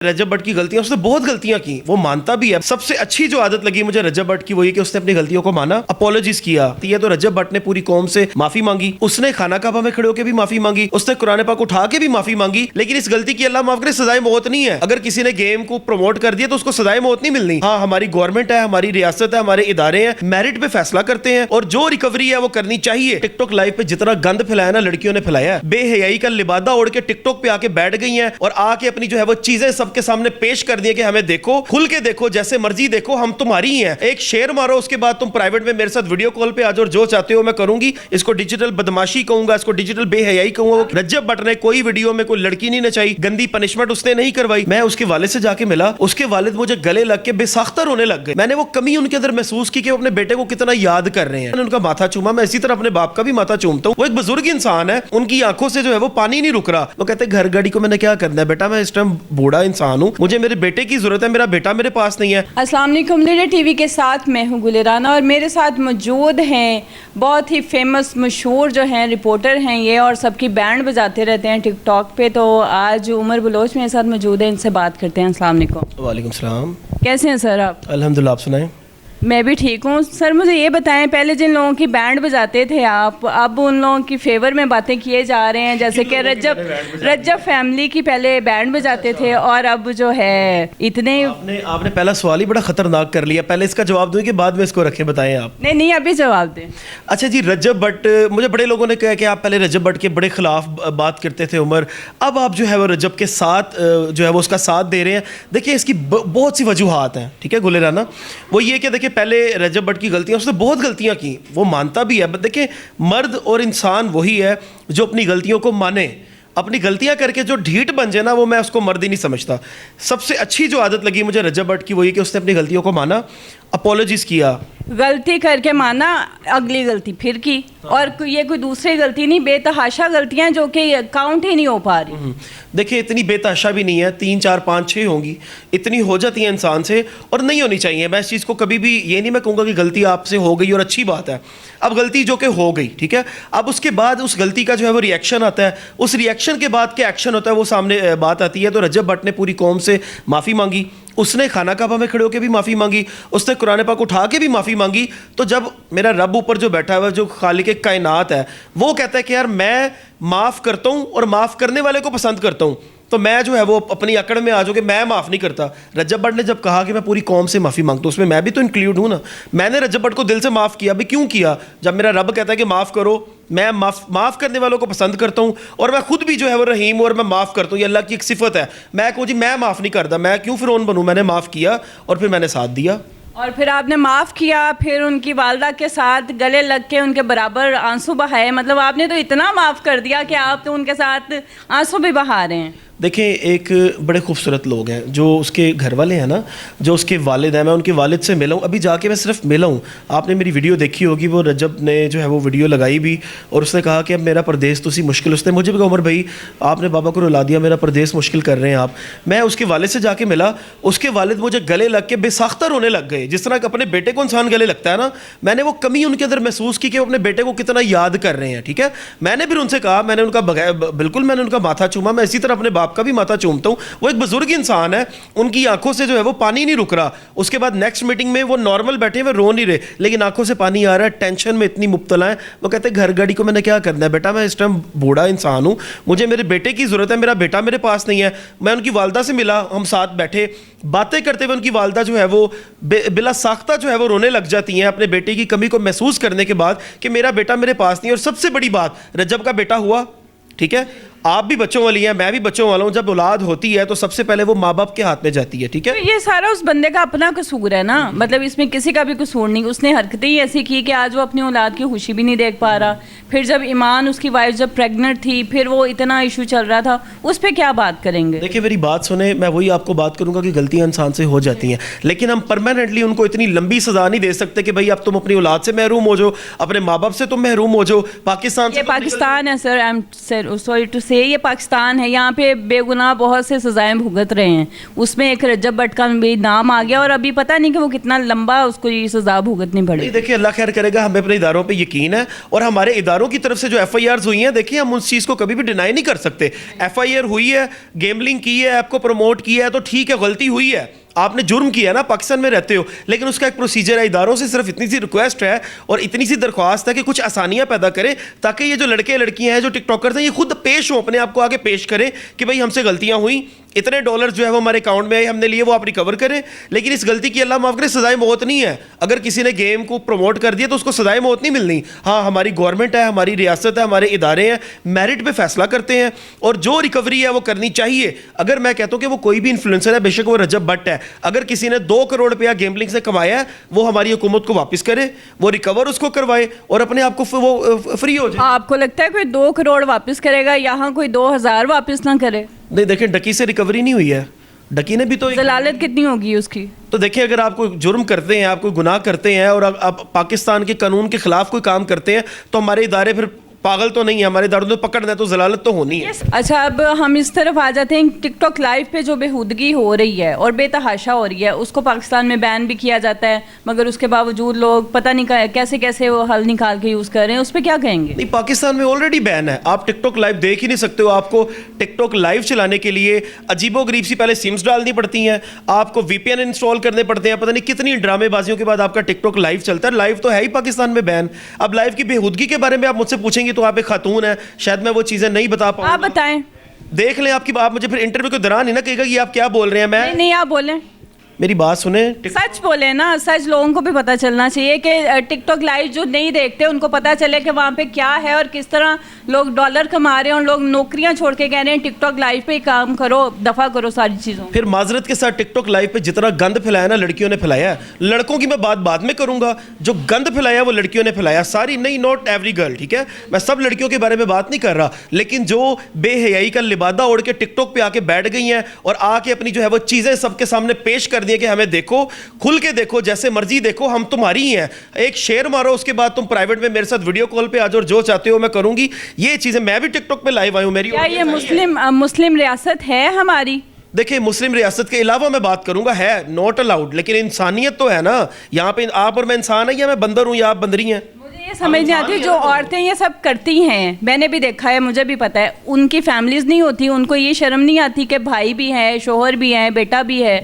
रजब भट्ट की गलतियां, उसने बहुत गलतियां की, वो मानता भी है। सबसे अच्छी जो आदत लगी मुझे रजब भट्ट की वो ये कि उसने अपनी गलतियों को माना, अपोलॉजिज किया। तो रजब भट्ट ने पूरी कौम से माफी मांगी, उसने खाना काबा में खड़े होकर भी माफी मांगी, उसने कुरान पाक उठा के भी माफी मांगी। लेकिन इस गलती की अल्लाह माफ करे सजाए मौत नहीं है। अगर किसी ने गेम को प्रमोट कर दिया तो उसको सजाए मौत नहीं मिलनी। हाँ, हमारी गवर्नमेंट है, हमारी रियासत है, हमारे इदारे हैं, मेरिट पे फैसला करते हैं और जो रिकवरी है वो करनी चाहिए। टिकटॉक लाइव पे जितना गंद फैलाया ना लड़कियों ने फैलाया है, बेहयाई का लिबादा ओढ़ के टिकटॉक पे आके बैठ गई हैं और आके अपनी जो है वो चीजें सबके सामने पेश कर दिए कि हमें देखो, खुल के देखो, जैसे मर्जी देखो, हम तुम्हारी ही हैं। एक शेर मारो, उसके बाद तुम प्राइवेट में मेरे साथ वीडियो कॉल पे आ जाओ, जो चाहते हो मैं करूंगी। इसको डिजिटल बदमाशी कहूंगा, इसको डिजिटल बेहयाई कहूंगा। रजब भट्ट ने कोई वीडियो में कोई लड़की नहीं नचाई, गंदी पनिशमेंट उसने नहीं करवाई। मैं उसके वालिद से जाके मिला, उसके वालिद मुझे गले लग के बेसाख्ता रोने लग गए। मैंने वो कमी उनके अंदर महसूस की कि वो अपने बेटे को कितना याद कर रहे हैं। मैंने उनका माथा चूमा, मैं इसी तरह अपने बाप का भी माथा चूमता हूँ। वो एक बुजुर्ग इंसान है, उनकी आंखों से जो है वो पानी नहीं रुक रहा। वो कहते हैं घर गाड़ी को मैंने क्या करना है बेटा, मैं इस टाइम बूढ़ा इंसान हूँ, मुझे मेरे बेटे की जरूरत है, मेरा बेटा मेरे पास नहीं है। अस्सलाम वालेकुम, लीडर टीवी के साथ मैं हूँ गुलिराना और मेरे साथ मौजूद हैं बहुत ही फेमस मशहूर जो हैं रिपोर्टर हैं ये, और सबकी बैंड बजाते रहते हैं टिकटॉक पे। तो आज उमर बलोच मेरे साथ मौजूद है, इनसे बात करते हैं। अस्सलाम वालेकुम। वालेकुम सलाम। कैसे हैं सर आप? अल्हम्दुलिल्लाह, आप सुनाएं। मैं भी ठीक हूँ। सर मुझे ये बताएं, पहले जिन लोगों की बैंड बजाते थे आप, अब उन लोगों की फेवर में बातें किए जा रहे हैं, जैसे कि रजब फैमिली की पहले बैंड बजाते थे और अब जो है इतने। आपने पहला सवाल ही बड़ा खतरनाक कर लिया। पहले इसका जवाब दूं कि बाद में इसको रखें, बताएं आप। नहीं अभी जवाब दें। अच्छा जी, रजब भट्ट, मुझे बड़े लोगों ने कहा कि आप पहले रजब भट्ट के बड़े खिलाफ बात करते थे उमर, अब आप जो है वो रजब के साथ जो है वो उसका साथ दे रहे हैं। देखिए इसकी बहुत सी वजूहात हैं, ठीक है गुलिराना। वो ये कि देखिए पहले रजब भट्ट की गलतियां, उसने बहुत गलतियां की, वो मानता भी है। देखिए मर्द और इंसान वही है जो अपनी गलतियों को माने। अपनी गलतियां करके जो ढीठ बन जाए ना, वो मैं उसको मर्द ही नहीं समझता। सबसे अच्छी जो आदत लगी मुझे रजब भट्ट की वो ये कि उसने अपनी गलतियों को माना, अपोलॉजिज किया। गलती करके माना, अगली गलती फिर की, और ये कोई दूसरी गलती नहीं, बेतहाशा गलतियां जो कि काउंट ही नहीं हो पा रही। देखिए इतनी बेतहाशा भी नहीं है, 3 4 5 6 होंगी, इतनी हो जाती है इंसान से और नहीं होनी चाहिए। मैं इस चीज़ को कभी भी ये नहीं मैं कहूँगा कि गलती आपसे हो गई और अच्छी बात है। अब गलती जो कि हो गई, ठीक है, अब उसके बाद उस गलती का जो है वो रिएक्शन आता है, उस रिएक्शन के बाद क्या एक्शन होता है वो सामने बात आती है। तो रजब भट्ट ने पूरी कौम से माफ़ी मांगी, उसने खाना काबा में खड़े होकर भी माफ़ी मांगी, उसने कुरान पाक उठा के भी माफ़ी मांगी। तो जब मेरा रब ऊपर जो बैठा हुआ है, जो खालिक कायनात है, वो कहता है कि यार मैं माफ़ करता हूँ और माफ़ करने वाले को पसंद करता हूँ, तो मैं जो है वो अपनी अकड़ में आ जाऊँ कि मैं माफ़ नहीं करता। रजब भट्ट ने जब कहा कि मैं पूरी कौम से माफ़ी मांगता हूँ, उसमें मैं भी तो इंक्लूड हूँ ना। मैंने रजब भट्ट को दिल से माफ़ किया। अभी क्यों किया? जब मेरा रब कहता है कि माफ़ करो, मैं माफ़ करने वालों को पसंद करता हूँ और मैं खुद भी जो है वो रहीम और मैं माफ़ करता हूँ, ये अल्लाह की एक सिफत है। मैं कहूँ जी मैं माफ़ नहीं करता, मैं क्यों फिरौन बनूँ? मैंने माफ़ किया और फिर मैंने साथ दिया। और फिर आपने माफ़ किया, फिर उनकी वालदा के साथ गले लग के उनके बराबर आंसू बहाए। मतलब आपने तो इतना माफ़ कर दिया कि आप तो उनके साथ आंसू भी बहा रहे हैं। देखें एक बड़े खूबसूरत लोग हैं जो उसके घर वाले हैं ना, जो उसके वालिद हैं। मैं उनके वालिद से मिला हूँ, अभी जाके मैं सिर्फ मिला हूँ। आपने मेरी वीडियो देखी होगी, वो रजब ने जो है वो वीडियो लगाई भी और उसने कहा कि अब मेरा परदेस तुसी मुश्किल। उसने मुझे भी कहा उमर भाई आपने बाबा को रुला दिया, मेरा परदेस मुश्किल कर रहे हैं आप। मैं उसके वालिद से जाके मिला, उसके वालिद मुझे गले लग के बेसाख्ता रोने लग गए। जिस तरह अपने बेटे को इंसान गले लगता है ना, मैंने वो कमी उनके अंदर महसूस की कि वो अपने बेटे को कितना याद कर रहे हैं, ठीक है। मैंने फिर उनसे कहा, मैंने उनका बिल्कुल मैंने उनका माथा चूमा, मैं इसी तरह अपने बाप का भी माथा चूमता हूँ। वो एक बुजुर्ग इंसान है, उनकी आंखों से जो है वो पानी नहीं रुक रहा। उसके बाद नेक्स्ट मीटिंग में वो नॉर्मल बैठे हुए रो नहीं रहे, लेकिन आंखों से पानी आ रहा है, टेंशन में इतनी मुब्तला है। वो कहते हैं घर गाड़ी को मैंने क्या करना है बेटा, मैं इस टाइम बूढ़ा इंसान हूँ, मुझे मेरे बेटे की ज़रूरत है, मेरा बेटा मेरे पास नहीं है। मैं उनकी वालदा से मिला, हम साथ बैठे बातें करते हुए उनकी वालदा जो है वो बिला साख्ता जो है वो रोने लग जाती हैं अपने बेटे की कमी को महसूस करने के बाद कि मेरा बेटा मेरे पास नहीं। और सबसे बड़ी बात, रजब का बेटा हुआ, ठीक है, आप भी बच्चों वाली हैं, मैं भी बच्चों वाला हूँ। जब औलाद होती है तो सबसे पहले वो माँ बाप के हाथ में जाती है, ठीक है। तो ये सारा उस बंदे का अपना कसूर है ना, मतलब इसमें किसी का भी कसूर नहीं। उसने हरकतें ही ऐसी की कि आज वो अपनी औलाद की खुशी भी नहीं देख पा रहा। फिर जब ईमान उसकी वाइफ जब प्रेग्नेंट थी, फिर वो इतना इशू चल रहा था, उस पर क्या बात करेंगे? देखिए मेरी बात सुने, मैं वही आपको बात करूंगा कि गलतियां इंसान से हो जाती हैं, लेकिन हम परमानेंटली उनको इतनी लंबी सजा नहीं दे सकते कि भाई अब तुम अपनी औलाद से महरूम हो जाओ, अपने माँ बाप से तुम महरूम हो जाओ। पाकिस्तान ये पाकिस्तान है sir, I am sorry to say, ये पाकिस्तान है, यहाँ पे बेगुनाह बहुत से सजाएं भुगत रहे हैं, उसमें एक रजब भट्ट का भी नाम आ गया और अभी पता नहीं कि वो कितना लंबा उसको ये सजा भुगतनी पड़ेगी। देखिए अल्लाह खैर करेगा, हमें अपने इदारों पे यकीन है और हमारे इदारों की तरफ से जो FIRs हुई हैं, देखिए हम उस चीज़ को कभी भी डिनाई नहीं कर सकते। FIR हुई है, गेमलिंग की है, ऐप को प्रमोट किया है, तो ठीक है, गलती हुई है, आपने जुर्म किया ना, पाकिस्तान में रहते हो, लेकिन उसका एक प्रोसीजर है। इदारों से सिर्फ इतनी सी रिक्वेस्ट है और इतनी सी दरख्वास्त है कि कुछ आसानियां पैदा करें, ताकि ये जो लड़के लड़कियां हैं, जो टिकटॉकर्स हैं, ये खुद पेश हो, अपने आप को आगे पेश करें कि भाई हमसे गलतियां हुई, इतने डॉलर जो है वो हमारे अकाउंट में आए, हमने लिए, वो आप रिकवर करें। लेकिन इस गलती की अल्लाह माफ़ करे सजाए मौत नहीं है। अगर किसी ने गेम को प्रमोट कर दिया तो उसको सजाए मौत नहीं मिलनी। हाँ, हमारी गवर्नमेंट है, हमारी रियासत है, हमारे इदारे हैं, मेरिट पे फैसला करते हैं और जो रिकवरी है वो करनी चाहिए। अगर मैं कहता हूँ कि वो कोई भी इन्फ्लुएंसर है, बेशक वो रजब भट्ट है, अगर किसी ने 2 करोड़ रुपया गेमलिंग से कमाया है, वो हमारी हुकूमत को वापस करे, वो रिकवर उसको करवाए और अपने आप को वो फ्री हो जाए। आपको लगता है कोई 2 करोड़ वापस करेगा, यहाँ कोई 2000 वापस ना करे? नहीं, देखिए डकी से रिकवरी नहीं हुई है, डकी ने भी तो जलालत कितनी होगी उसकी? तो देखिए अगर आप कोई जुर्म करते हैं, आप कोई गुनाह करते हैं और आप पाकिस्तान के कानून के खिलाफ कोई काम करते हैं, तो हमारे इदारे फिर पागल तो नहीं है, हमारे इदारों को पकड़ना है तो जलालत तो होनी है। अच्छा, अब हम इस तरफ आ जाते हैं, टिकटॉक लाइव पे जो बेहूदगी हो रही है और बेतहाशा हो रही है, उसको पाकिस्तान में बैन भी किया जाता है, मगर उसके बावजूद लोग पता नहीं कैसे कैसे वो हल निकाल के यूज़ कर रहे हैं, उस पर क्या कहेंगे? नहीं, पाकिस्तान में ऑलरेडी बैन है, आप टिकटॉक लाइव देख ही नहीं सकते हो। आपको टिकटॉक लाइव चलाने के लिए अजीबोगरीब सी पहले सिम्स डालनी पड़ती हैं, आपको VPN इंस्टॉल करने पड़ते हैं, पता नहीं कितनी ड्रामेबाजियों के बाद आपका टिकटॉक लाइव चलता है। लाइव तो है ही पाकिस्तान में बैन। अब लाइव की बेहूदगी के बारे में आप मुझसे पूछेंगे तो आप एक खातून है, शायद मैं वो चीजें नहीं बता पाऊंगा। आप बताएं। देख लें, आपकी आप मुझे फिर इंटरव्यू के दौरान ही ना कहेगा कि आप क्या बोल रहे हैं। मैं नहीं, आप बोलें, मेरी बात सुने, सच बोले ना, सच लोगों को भी पता चलना चाहिए कि टिकटॉक लाइव जो नहीं देखते उनको पता चले कि वहाँ पे क्या है और किस तरह लोग डॉलर कमा रहे हैं और लोग नौकरियाँ छोड़ के कह रहे हैं टिकटॉक लाइव पे ही काम करो, दफा करो सारी चीज़ों। फिर माजरत के साथ टिकटॉक लाइव पे जितना गंद फैलाया ना लड़कियों ने फैलाया, लड़कों की मैं बात बाद में करूंगा, जो गंद फैलाया वो लड़कियों ने फैलाया, सारी नहीं, नॉट एवरी गर्ल, ठीक है, मैं सब लड़कियों के बारे में बात नहीं कर रहा, लेकिन जो बेहयाई का लिबादा ओढ़ के टिकटॉक पे आके बैठ गई हैं और आके अपनी जो है वो चीज़ें सबके सामने पेश कर दी कि हमें देखो, खुल के देखो, जैसे मर्जी देखो, हम तुम्हारी ही हैं, एक शेर मारो, उसके बाद तुम प्राइवेट में मेरे साथ वीडियो कॉल पे आ जाओ और जो चाहते हो मैं करूंगी। ये चीजें, मैं भी टिकटॉक पे लाइव आई हूं, मेरी क्या ये मुस्लिम रियासत है हमारी? देखिए, मुस्लिम रियासत के अलावा मैं बात करूंगा, है नॉट अलाउड, लेकिन इंसानियत तो है ना। यहाँ पे आप और मैं इंसान है या मैं बंदर हूँ या आप बंदरी हैं? ये समझ नहीं आती, जो औरतें ये सब करती हैं, मैंने भी देखा है, मुझे भी पता है, उनकी फैमिलीज नहीं होती, उनको ये शर्म नहीं आती कि भाई भी है, शोहर भी है, बेटा भी है।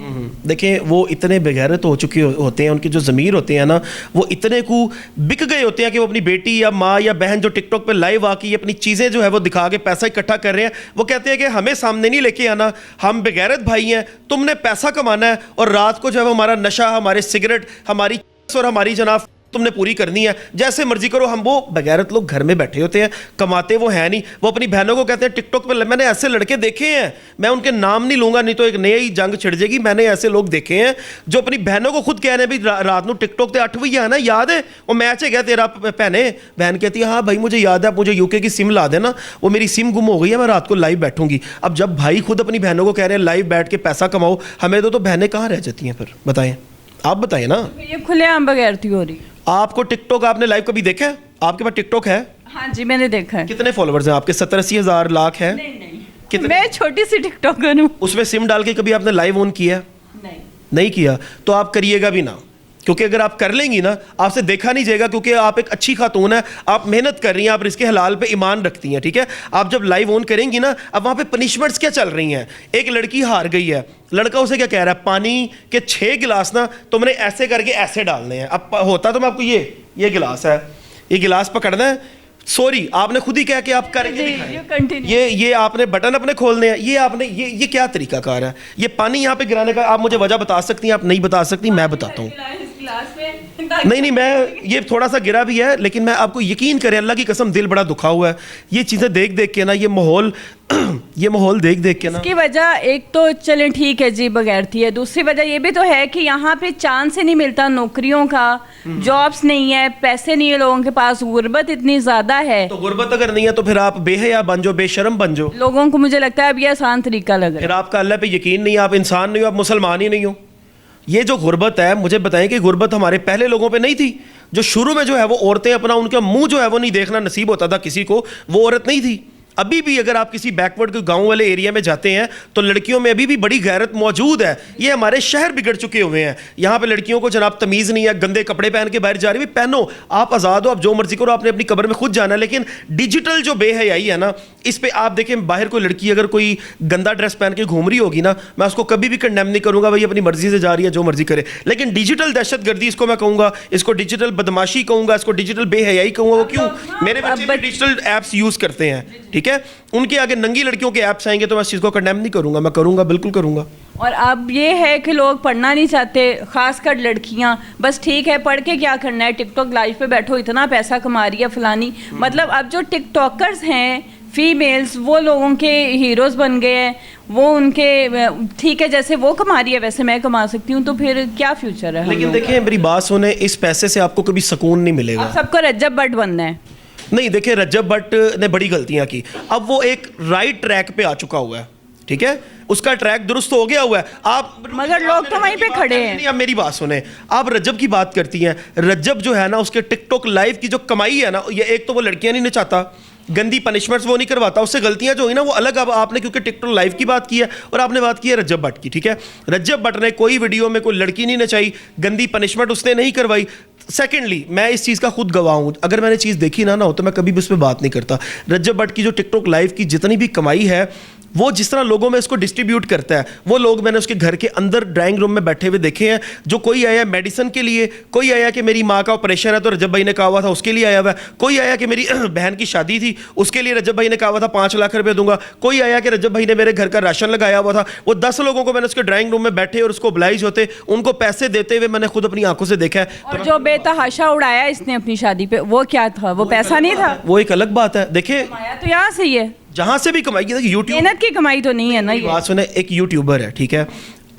देखिए, वो इतने बेगैरत हो चुके होते हैं, उनके जो ज़मीर होते हैं ना, वो इतने को बिक गए होते हैं कि वो अपनी बेटी या माँ या बहन जो टिकटॉक पे लाइव आके अपनी चीज़ें जो है वो दिखा के पैसा इकट्ठा कर रहे हैं, वो कहते हैं कि हमें सामने नहीं लेके आना, हम बेगैरत भाई हैं, तुमने पैसा कमाना है और रात को जो है वो हमारा नशा, हमारे सिगरेट, हमारी और हमारी जनाब तुमने पूरी करनी है, जैसे मर्जी करो। हम वो बेगैरत लोग घर में बैठे होते हैं, कमाते वो हैं नहीं, वो अपनी बहनों को कहते हैं टिकटॉक पे। मैंने ऐसे लड़के देखे हैं, मैं उनके नाम नहीं लूंगा, नहीं तो एक नई जंग छिड़ जाएगी। मैंने ऐसे लोग देखे हैं जो अपनी बहनों को खुद कह रहे हैं भी रात को टिकटॉक पे 8 बजे आना, याद है वो मैच है क्या तेरा पहने? बहन कहती है हाँ भाई मुझे याद है, आप मुझे UK की सिम ला देना, वो मेरी सिम गुम हो गई है, मैं रात को लाइव बैठूंगी। अब जब भाई खुद अपनी बहनों को कह रहे हैं लाइव बैठ के पैसा कमाओ, हमें तो बहनें कहाँ रह जाती हैं फिर? बताएं, आप बताएं ना। ये खुलेआम बगैरती हो रही। आपको टिकटॉक, आपने लाइव कभी देखा है? आपके पास टिकटॉक है? हाँ जी, मैंने देखा है। कितने फॉलोवर्स हैं आपके? 70-80 हज़ार, लाख है? नहीं, मैं छोटी सी टिकटॉकर हूँ। उसमें सिम डाल के कभी आपने लाइव ऑन किया? नहीं किया तो आप करिएगा भी ना, क्योंकि अगर आप कर लेंगी ना, आपसे देखा नहीं जाएगा, क्योंकि आप एक अच्छी खातून है, आप मेहनत कर रही हैं, आप रिज़्क़े हलाल पे ईमान रखती हैं, ठीक है। आप जब लाइव ऑन करेंगी ना, अब वहाँ पे पनिशमेंट्स क्या चल रही हैं। एक लड़की हार गई है, लड़का उसे क्या कह रहा है, पानी के 6 गिलास ना तुमने ऐसे करके ऐसे डालने हैं। अब होता तो मैं आपको ये गिलास है, ये गिलास पकड़ना है, सॉरी आपने खुद ही कहा कि आप करके दिखाएं। ये आपने बटन अपने खोलने हैं, ये आपने ये क्या तरीकाकार है? ये पानी यहाँ पे गिराने का आप मुझे वजह बता सकती हैं? आप नहीं बता सकती, मैं बताता हूँ। नहीं, मैं ये थोड़ा सा गिरा भी है, लेकिन मैं आपको यकीन करें, अल्लाह की कसम दिल बड़ा दुखा हुआ है ये चीज़ें देख देख के ना, ये माहौल देख देख के ना। इसकी वजह एक तो चलें ठीक है जी, बगैरती है, दूसरी वजह ये भी तो है कि यहाँ पे चांस ही नहीं मिलता नौकरियों का, जॉब्स नहीं है, पैसे नहीं है लोगों के पास, गुर्बत इतनी ज़्यादा है। तो गुर्बत अगर नहीं है तो फिर आप बेहया बन जाओ, बेशरम बन जाओ। लोगों को मुझे लगता है अब ये आसान तरीका लग रहा है। फिर आपका अल्लाह पे यकीन नहीं, आप इंसान नहीं हो, आप मुसलमान ही नहीं हो। ये जो गुर्बत है, मुझे बताएं कि गुर्बत हमारे पहले लोगों पे नहीं थी? जो शुरू में जो है वो औरतें अपना, उनका मुंह जो है वो नहीं देखना नसीब होता था किसी को, वो औरत नहीं थी। अभी भी अगर आप किसी बैकवर्ड के गांव वाले एरिया में जाते हैं तो लड़कियों में अभी भी बड़ी गैरत मौजूद है। ये हमारे शहर बिगड़ चुके हुए हैं। यहाँ पे लड़कियों को जनाब तमीज़ नहीं है, गंदे कपड़े पहन के बाहर जा रही है। पहनो, आप आज़ाद हो, आप जो मर्जी करो, आपने अपनी कब्र में खुद जाना है। लेकिन डिजिटल जो बेहयाई है ना, इस पे आप देखें, बाहर कोई लड़की अगर कोई गंदा ड्रेस पहन के घूम रही होगी ना, मैं उसको कभी भी कंडेम नहीं करूंगा, भाई अपनी मर्जी से जा रही है, जो मर्जी करे। लेकिन डिजिटल दहशतगर्दी इसको मैं कहूंगा, इसको डिजिटल बदमाशी कहूंगा, इसको डिजिटल बेहयाई कहूंगा। वो क्यों? मेरे बच्चे भी डिजिटल ऐप्स यूज करते हैं, ठीक है, उनके आगे नंगी लड़कियों के ऐप्स आएंगे तो मैं इस चीज़ को कंडेम नहीं करूंगा, मैं करूंगा, बिल्कुल करूंगा। और अब ये है कि लोग पढ़ना नहीं चाहते, खासकर लड़कियां, बस ठीक है पढ़ के क्या करना है, टिकटॉक लाइव पे बैठो, इतना पैसा कमा रही है फलानी। मतलब अब जो टिकटॉकर्स हैं फीमेल्स, वो लोगों के हीरोज़ बन गए हैं, वो उनके, ठीक है जैसे वो कमा रही है वैसे मैं कमा सकती हूँ, तो फिर क्या फ्यूचर है? लेकिन देखिए मेरी बात सुने, इस पैसे से आपको कभी सुकून नहीं मिलेगा। अब सबको रज्जब भट्ट बनना है। नहीं, देखिए रज्जब भट्ट ने बड़ी गलतियां की, अब वो एक राइट ट्रैक पे आ चुका हुआ है, ठीक है, उसका ट्रैक दुरुस्त हो गया हुआ है। आप मगर लोग तो वहीं पे खड़े हैं। नहीं, आप मेरी बात सुने, आप रज्जब की बात करती हैं, रज्जब जो है ना, उसके टिकटॉक लाइव की जो कमाई है ना, ये एक तो वो लड़कियां नहीं नचाता, गंदी पनिशमेंट्स वो नहीं करवाता, उससे गलतियां जो हुई ना वो अलग। अब आपने क्योंकि टिकटॉक लाइव की बात की है और आपने बात की है रज्जब भट्ट की, ठीक है, रज्जब भट्ट ने कोई वीडियो में कोई लड़की नहीं नचाई, गंदी पनिशमेंट उसने नहीं करवाई। सेकेंडली, मैं इस चीज़ का खुद गवाह हूँ, अगर मैंने चीज़ देखी ना हो तो मैं कभी भी उस पर बात नहीं करता। रज्जब भट्ट की जो टिकटॉक लाइव की जितनी भी कमाई है, वो जिस तरह लोगों में इसको डिस्ट्रीब्यूट करता है, वो लोग मैंने उसके घर के अंदर ड्राइंग रूम में बैठे हुए देखे हैं। जो कोई आया मेडिसिन के लिए, कोई आया कि मेरी माँ का ऑपरेशन है तो रज्जब भाई ने कहा हुआ था उसके लिए आया हुआ है, कोई आया कि मेरी बहन की शादी थी उसके लिए रज्जब भाई ने कहा हुआ था 5 लाख रुपए दूंगा, कोई आया कि रज्जब भाई ने मेरे घर का राशन लगाया हुआ था। वो 10 लोगों को मैंने उसके ड्राइंग रूम में बैठे और उसको oblige होते, उनको पैसे देते हुए मैंने खुद अपनी आंखों से देखा है। और जो बेतहाशा उड़ाया इसने अपनी शादी पे, वो क्या था? वो पैसा नहीं था, वो एक अलग बात है। देखिए कमाया तो यहाँ से ही है, जहां से भी कमाई है, यूट्यूब मेहनत की कमाई तो नहीं है ना ये। बात सुने, एक यूट्यूबर है, ठीक है,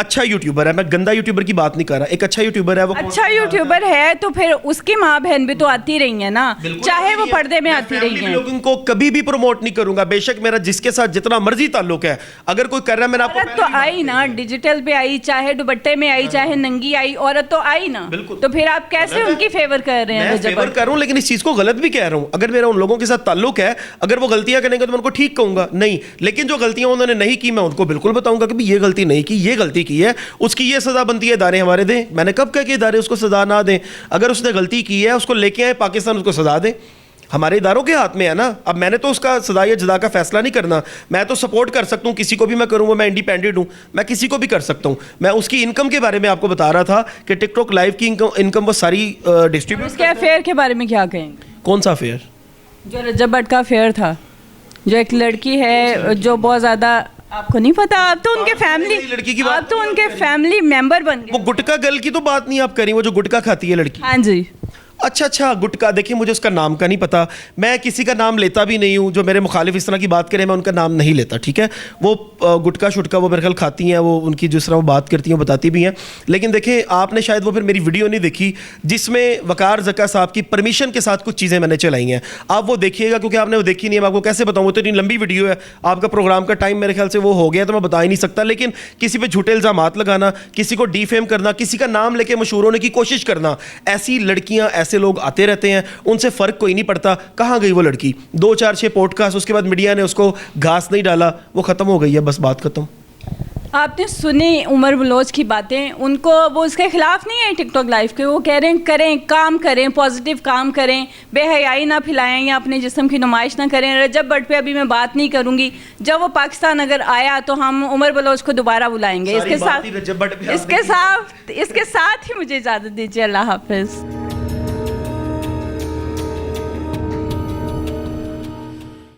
अच्छा यूट्यूबर है, मैं गंदा यूट्यूबर की बात नहीं कर रहा, एक अच्छा यूट्यूबर है। वो अच्छा यूट्यूबर है तो फिर उसकी माँ बहन भी तो आती रही है ना, चाहे वो पर्दे में आती रही हैं। लोगों को कभी भी प्रमोट नहीं करूंगा, बेशक मेरा जिसके साथ जितना मर्जी ताल्लुक है, अगर कोई कर रहा है, मैंने आपको औरत तो आई ना, डिजिटल पे आई, चाहे दुपट्टे में आई, चाहे नंगी आई, औरत तो आई ना। तो फिर आप कैसे उनकी फेवर कर रहे हैं? मैं फेवर कर रहा हूं, लेकिन इस चीज को गलत भी कह रहा हूं। अगर मेरा उन लोगों के साथ ताल्लुक है, अगर वो गलतियां करेंगे तो मैं उनको ठीक कहूंगा, नहीं, लेकिन जो गलतियां उन्होंने नहीं की मैं उनको बिल्कुल बताऊंगा कि ये गलती नहीं की, ये गलती की है, उसकी ये सजा बनती है, इदारे हमारे दें। मैंने कब कहा कि इदारे उसको सजा ना दें? अगर उसने गलती की है उसको लेके आए पाकिस्तान, उसको सजा दें, हमारे इदारों के हाथ में है ना। अब मैंने तो उसका सजा या जदा का फैसला नहीं करना, मैं तो सपोर्ट कर सकता हूँ, किसी को भी मैं करूँगा, मैं इंडिपेंडेंट हूँ, मैं किसी को भी कर सकता हूँ। मैं उसकी इनकम के बारे में आपको बता रहा था कि टिकटॉक लाइव की इनकम वो सारी डिस्ट्रीब्यूट। उसके अफेयर के बारे में क्या कहेंगे? कौन सा अफेयर? जो रज्जब भट्ट का अफेयर था, जो एक लड़की है जो बहुत ज्यादा, आपको नहीं पता? आप तो उनके फैमिली लड़की की आप तो उनके फैमिली मेंबर बन गए। वो गुटका गर्ल की तो बात नहीं आप करें, वो जो गुटका खाती है लड़की। हाँ जी, अच्छा, गुटका, देखिए मुझे उसका नाम का नहीं पता, मैं किसी का नाम लेता भी नहीं हूँ, जो मेरे मुखालिफ इस तरह की बात करें मैं उनका नाम नहीं लेता, ठीक है। वो गुटका शुटका वो मेरे ख्याल खाती हैं, वो उनकी जिस तरह वो बात करती हैं वो बताती भी हैं। लेकिन देखिए आपने शायद वो फिर मेरी वीडियो नहीं देखी जिसमें वकार ज़का साहब की परमिशन के साथ कुछ चीज़ें मैंने चलाई हैं, आप वो देखिएगा, क्योंकि आपने वो देखी नहीं है। मैं आपको कैसे बताऊँ, वो तो इतनी लंबी वीडियो है, आपका प्रोग्राम का टाइम मेरे ख्याल से वो हो गया तो मैं बता ही नहीं सकता। लेकिन किसी पर झूठे इल्ज़ामात लगाना, किसी को डीफेम करना, किसी का नाम लेके मशहूर होने की कोशिश करना, ऐसी लड़कियाँ, ऐसे लोग आते रहते हैं, उनसे फर्क कोई नहीं पड़ता। कहां गई वो लड़की? 2-4-6 पॉडकास्ट, उसके बाद मीडिया ने उसको घास नहीं डाला, वो खत्म हो गई है, बस बात खत्म। आपने सुनी उमर बलोच की बातें, उनको, वो उसके खिलाफ नहीं है टिकटॉक लाइव के, वो कह रहे हैं करें, काम करें, पॉजिटिव काम करें, बेहयाई ना फैलाएं या अपने जिस्म की नुमाइश ना करें। रज्जब भट्ट पे अभी मैं बात नहीं करूंगी, जब वो पाकिस्तान अगर आया तो हम उमर बलोच को दोबारा बुलाएंगे। इसके साथ ही मुझे इजाज़त दीजिए। अल्लाह हाफिज़।